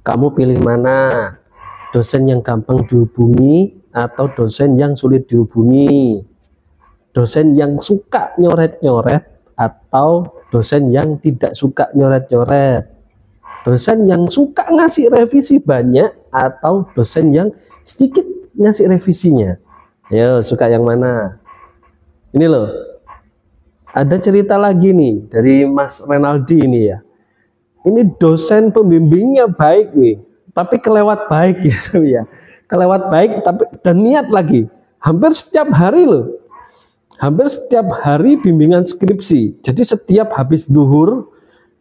Kamu pilih mana? Dosen yang gampang dihubungi atau dosen yang sulit dihubungi? Dosen yang suka nyoret-nyoret atau dosen yang tidak suka nyoret-nyoret? Dosen yang suka ngasih revisi banyak atau dosen yang sedikit ngasih revisinya? Ayo, suka yang mana? Ini loh, ada cerita lagi nih dari Mas Renaldi ini ya. Ini dosen pembimbingnya baik nih, tapi kelewat baik gitu ya. Kelewat baik tapi dan niat lagi. Hampir setiap hari loh. Hampir setiap hari bimbingan skripsi. Jadi setiap habis duhur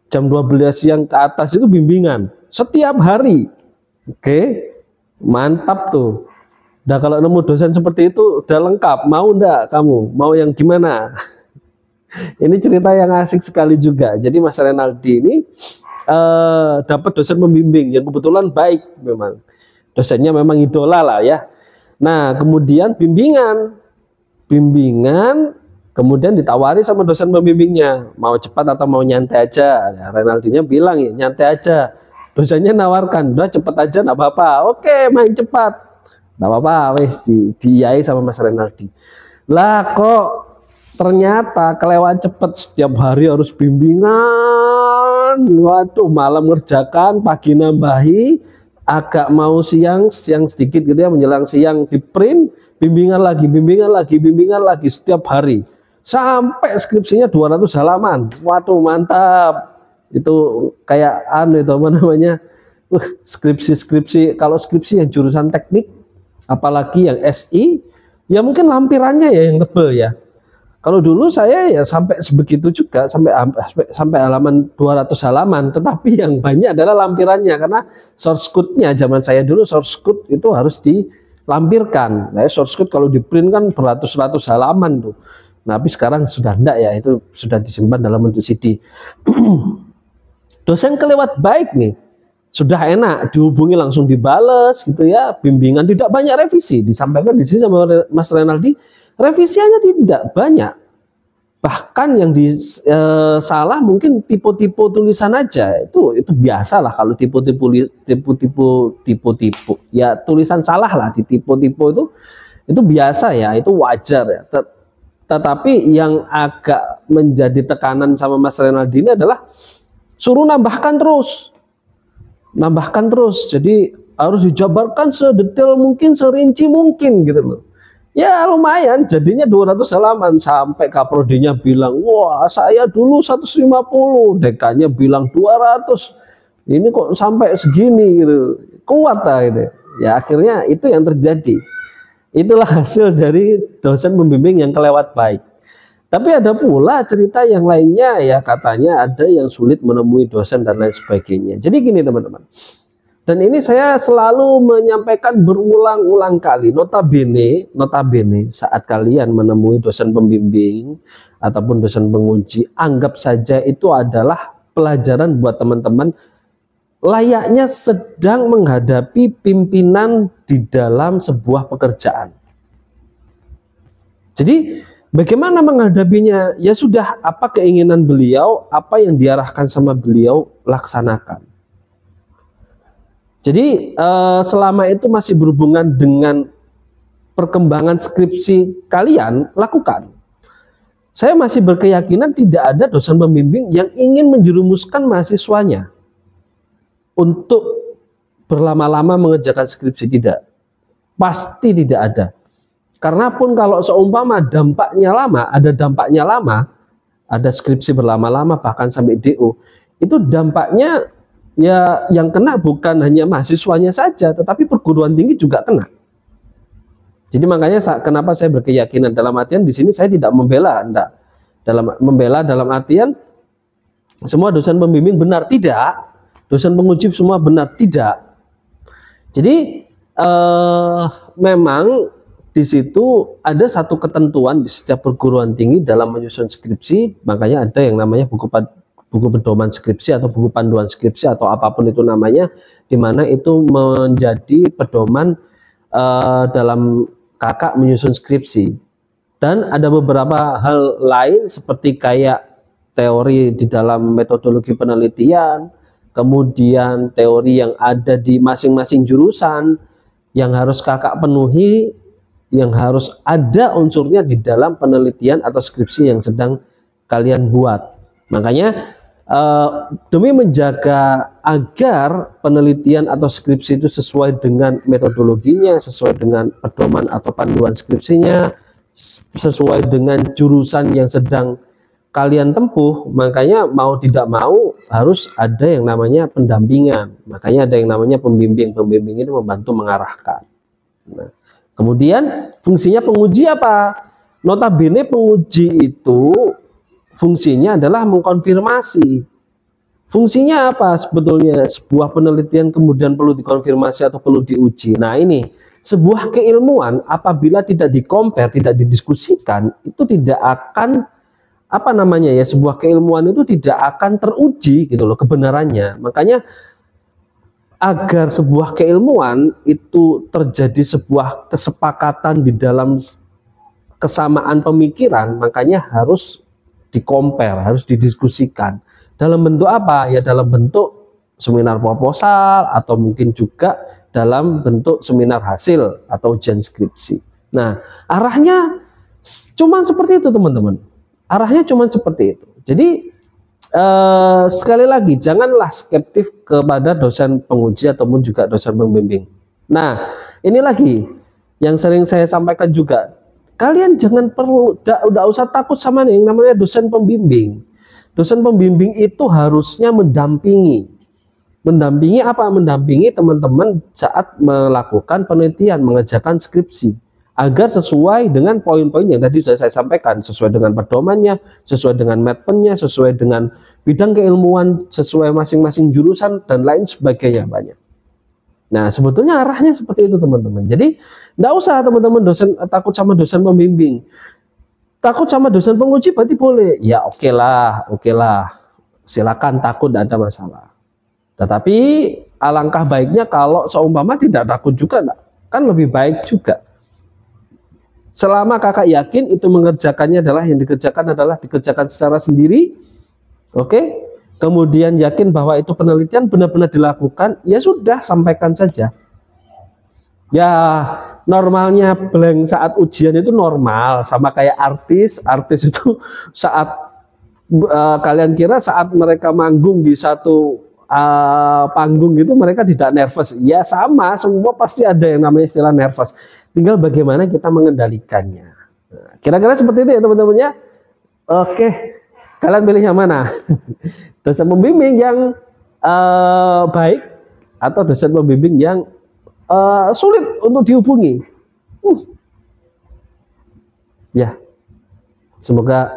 jam 12 siang ke atas itu bimbingan. Setiap hari. Oke. Mantap tuh. Nah, kalau nemu dosen seperti itu udah lengkap. Mau enggak kamu? Mau yang gimana? Ini cerita yang asik sekali juga. Jadi Mas Renaldi ini dapat dosen pembimbing yang kebetulan baik memang. Dosennya memang idola lah ya. Nah, kemudian bimbingan kemudian ditawari sama dosen pembimbingnya, mau cepat atau mau nyantai aja. Nah, Renaldinya bilang ya nyantai aja. Dosennya nawarkan, udah cepat aja nggak apa-apa. Oke, main cepat. Nggak apa-apa, wes diiyai sama Mas Renaldi. Lah kok ternyata kelewat cepet, setiap hari harus bimbingan. Waduh, malam ngerjakan, pagi nambahi, agak mau siang sedikit gitu ya, menjelang siang di print, bimbingan lagi setiap hari. Sampai skripsinya 200 halaman. Waduh, mantap. Itu kayak itu apa namanya? Skripsi kalau skripsi yang jurusan teknik, apalagi yang SI, ya mungkin lampirannya ya yang tebel ya. Kalau dulu saya ya sampai sebegitu juga, sampai halaman 200 halaman, tetapi yang banyak adalah lampirannya karena source code-nya zaman saya dulu source code itu harus dilampirkan. Nah, source code kalau di print kan beratus-ratus halaman tuh. Nah, tapi sekarang sudah enggak ya, itu sudah disimpan dalam bentuk CD. Dosen kelewat baik nih. Sudah enak dihubungi langsung dibales gitu ya, bimbingan tidak banyak revisi, disampaikan di sini sama Mas Renaldi. Revisinya tidak banyak, bahkan yang salah mungkin tipe-tipe tulisan aja, itu biasa lah kalau tipe-tipe ya, tulisan salah lah di tipe-tipe itu biasa ya, itu wajar ya. Tetapi yang agak menjadi tekanan sama Mas Renaldi ini adalah suruh nambahkan terus, jadi harus dijabarkan sedetail mungkin, serinci mungkin gitu loh. Ya lumayan, jadinya 200 halaman, sampai kaprodinya bilang, wah saya dulu 150, dekannya bilang 200, ini kok sampai segini gitu, kuat lah gitu. Ya akhirnya itu yang terjadi. Itulah hasil dari dosen pembimbing yang kelewat baik. Tapi ada pula cerita yang lainnya ya, katanya ada yang sulit menemui dosen dan lain sebagainya. Jadi gini teman-teman, dan ini saya selalu menyampaikan berulang-ulang kali, notabene saat kalian menemui dosen pembimbing ataupun dosen penguji, anggap saja itu adalah pelajaran buat teman-teman, layaknya sedang menghadapi pimpinan di dalam sebuah pekerjaan. Jadi bagaimana menghadapinya? Ya sudah, apa keinginan beliau, apa yang diarahkan sama beliau, laksanakan. Jadi selama itu masih berhubungan dengan perkembangan skripsi kalian, lakukan. Saya masih berkeyakinan tidak ada dosen pembimbing yang ingin menjerumuskan mahasiswanya untuk berlama-lama mengerjakan skripsi, tidak. Pasti tidak ada. Karena pun kalau seumpama dampaknya lama, ada skripsi berlama-lama bahkan sampai DO, itu dampaknya ya yang kena bukan hanya mahasiswanya saja, tetapi perguruan tinggi juga kena. Jadi makanya kenapa saya berkeyakinan, dalam artian di sini saya tidak membela, dalam artian semua dosen pembimbing benar, tidak. Dosen penguji semua benar, tidak. Jadi memang di situ ada satu ketentuan di setiap perguruan tinggi dalam menyusun skripsi, makanya ada yang namanya buku pedoman skripsi atau buku panduan skripsi atau apapun itu namanya, di mana itu menjadi pedoman dalam kakak menyusun skripsi. Dan ada beberapa hal lain seperti kayak teori di dalam metodologi penelitian, kemudian teori yang ada di masing-masing jurusan yang harus kakak penuhi, yang harus ada unsurnya di dalam penelitian atau skripsi yang sedang kalian buat. Makanya demi menjaga agar penelitian atau skripsi itu sesuai dengan metodologinya, sesuai dengan pedoman atau panduan skripsinya, sesuai dengan jurusan yang sedang kalian tempuh, makanya mau tidak mau harus ada yang namanya pendampingan. Makanya ada yang namanya pembimbing. Pembimbing itu membantu mengarahkan. Nah, kemudian fungsinya penguji apa? Notabene penguji itu fungsinya adalah mengkonfirmasi. Fungsinya apa sebetulnya sebuah penelitian kemudian perlu dikonfirmasi atau perlu diuji? Nah ini, sebuah keilmuan apabila tidak dikompar, tidak didiskusikan, itu tidak akan sebuah keilmuan itu tidak akan teruji gitu loh kebenarannya. Makanya agar sebuah keilmuan itu terjadi sebuah kesepakatan di dalam kesamaan pemikiran, makanya harus dikompar, harus didiskusikan. Dalam bentuk apa? Ya dalam bentuk seminar proposal atau mungkin juga dalam bentuk seminar hasil atau ujian skripsi. Nah, arahnya cuma seperti itu teman-teman. Arahnya cuma seperti itu. Jadi sekali lagi janganlah skeptif kepada dosen penguji ataupun juga dosen pembimbing. Nah, ini lagi yang sering saya sampaikan juga. Kalian jangan perlu, udah usah takut sama yang namanya dosen pembimbing. Dosen pembimbing itu harusnya mendampingi. Mendampingi apa? Mendampingi teman-teman saat melakukan penelitian, mengerjakan skripsi. Agar sesuai dengan poin-poin yang tadi sudah saya sampaikan. Sesuai dengan pedomannya, sesuai dengan matpennya, sesuai dengan bidang keilmuan, sesuai masing-masing jurusan, dan lain sebagainya banyak. Nah, sebetulnya arahnya seperti itu teman-teman. Jadi, enggak usah teman-teman takut sama dosen pembimbing. Takut sama dosen penguji berarti boleh. Ya oke lah. Silakan takut, tidak ada masalah. Tetapi alangkah baiknya kalau seumpama tidak takut juga, kan lebih baik juga. Selama kakak yakin itu mengerjakannya adalah yang dikerjakan secara sendiri, oke? Kemudian yakin bahwa itu penelitian benar-benar dilakukan, ya sudah sampaikan saja. Ya normalnya blank saat ujian itu normal, sama kayak artis itu saat kalian kira saat mereka manggung di satu panggung itu mereka tidak nervous? Ya sama, semua pasti ada yang namanya istilah nervous. Tinggal bagaimana kita mengendalikannya. Kira-kira seperti itu ya teman-teman ya. Oke, kalian pilih yang mana? Dosen pembimbing yang baik atau dosen pembimbing yang sulit untuk dihubungi? Ya, semoga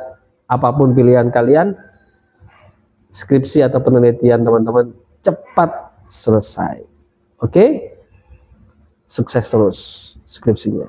apapun pilihan kalian, skripsi atau penelitian teman-teman cepat selesai. Oke? Sukses terus skripsinya.